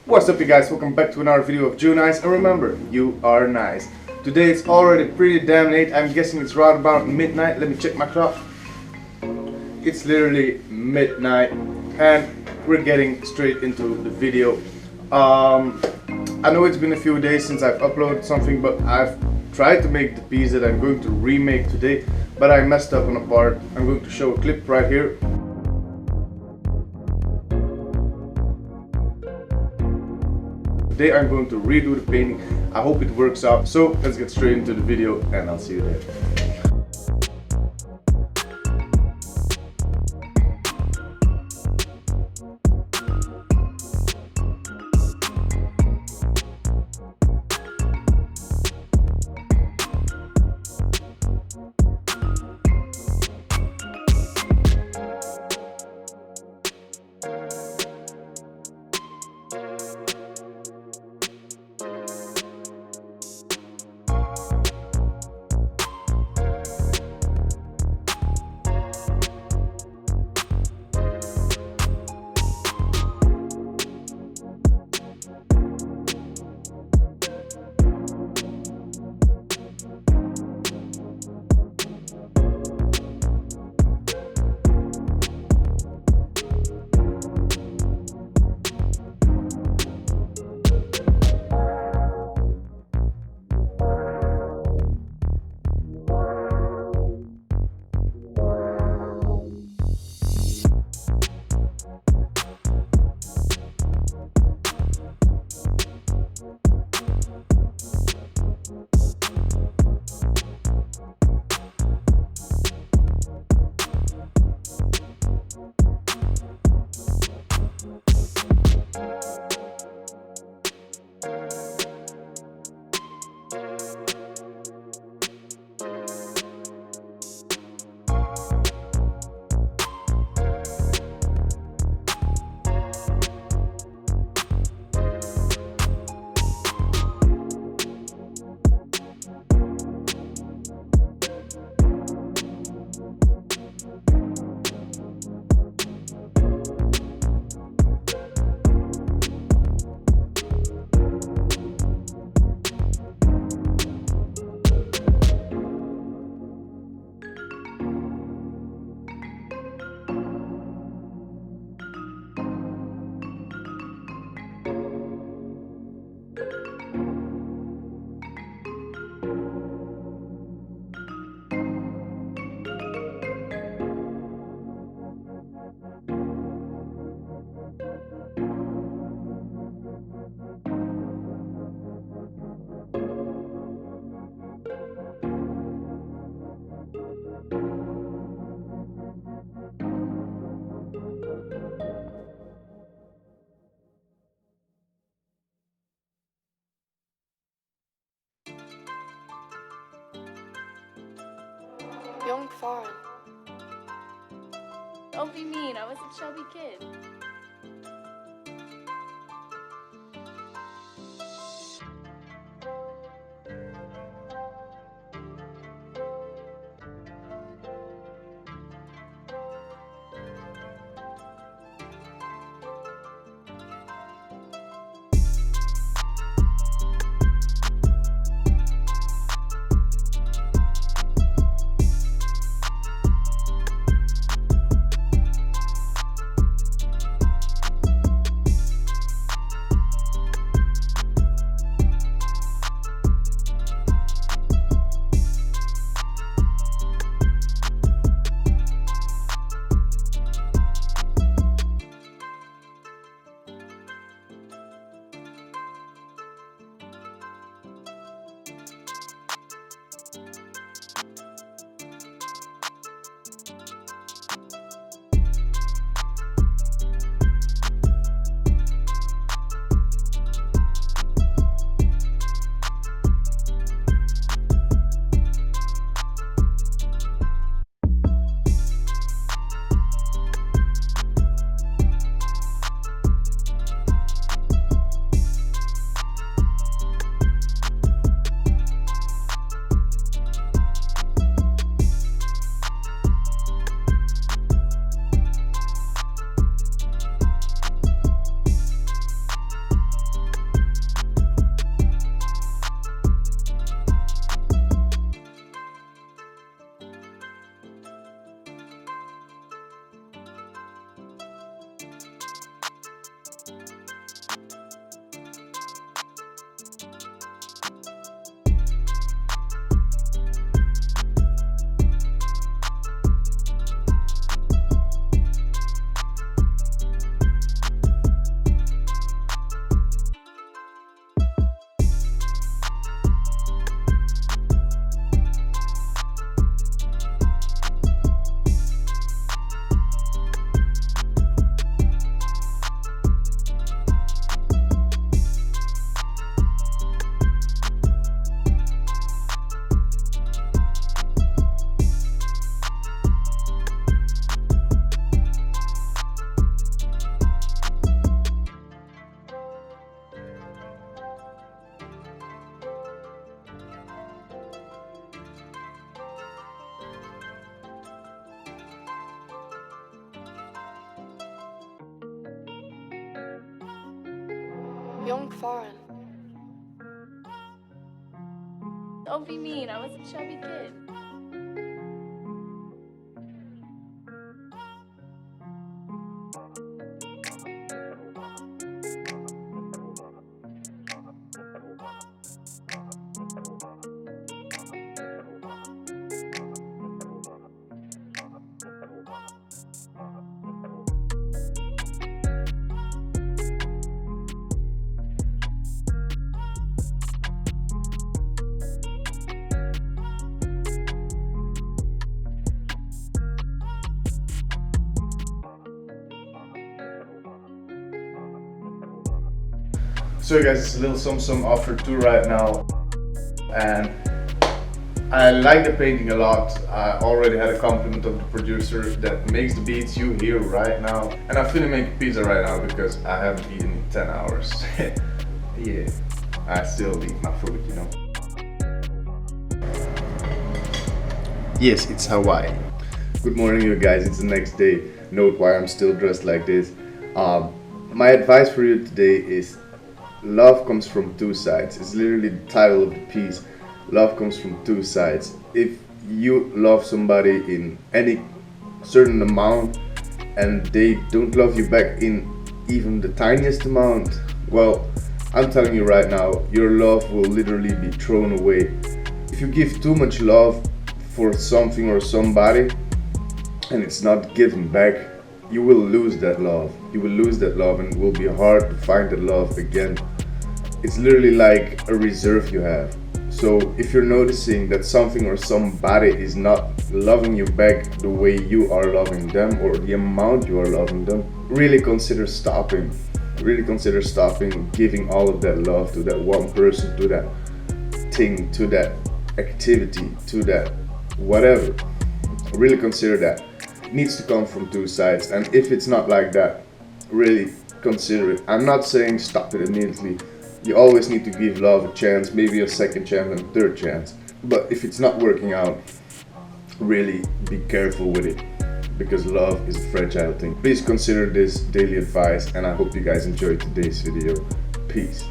What's up you guys, welcome back to another video of Junice, and remember, you are nice. Today it's already pretty damn late. I'm guessing it's right about midnight. Let me check my clock. It's literally midnight and we're getting straight into the video. I know it's been a few days since I've uploaded something, but I've tried to make the piece that I'm going to remake today, but I messed up on a part. I'm going to show a clip right here. Today I'm going to redo the painting. I hope it works out. So let's get straight into the video and I'll see you there. Young Fawn. Don't be mean, I was a chubby kid. Young foreign. Don't be mean, I was a chubby kid. So guys, it's a little something offer 2 right now, and I like the painting a lot. I already had a compliment of the producer that makes the beats you hear right now, and I'm finna make pizza right now because I haven't eaten in 10 hours. Yeah, I still eat my food, you know. Yes, it's Hawaii. Good morning, you guys. It's the next day. Note why I'm still dressed like this. My advice for you today is love comes from 2 sides. It's literally the title of the piece. Love comes from 2 sides. If you love somebody in any certain amount and they don't love you back in even the tiniest amount, well, I'm telling you right now, your love will literally be thrown away. If you give too much love for something or somebody and it's not given back, you will lose that love. You will lose that love, and it will be hard to find that love again. It's literally like a reserve you have. So if you're noticing that something or somebody is not loving you back the way you are loving them or the amount you are loving them, really consider stopping. Really consider stopping giving all of that love to that one person, to that thing, to that activity, to that whatever. Really consider that. It needs to come from 2 sides, and if it's not like that, really consider it. I'm not saying stop it immediately. You always need to give love a chance, maybe a second chance and a third chance. But if it's not working out, really be careful with it, because love is a fragile thing. Please consider this daily advice, and I hope you guys enjoyed today's video. Peace.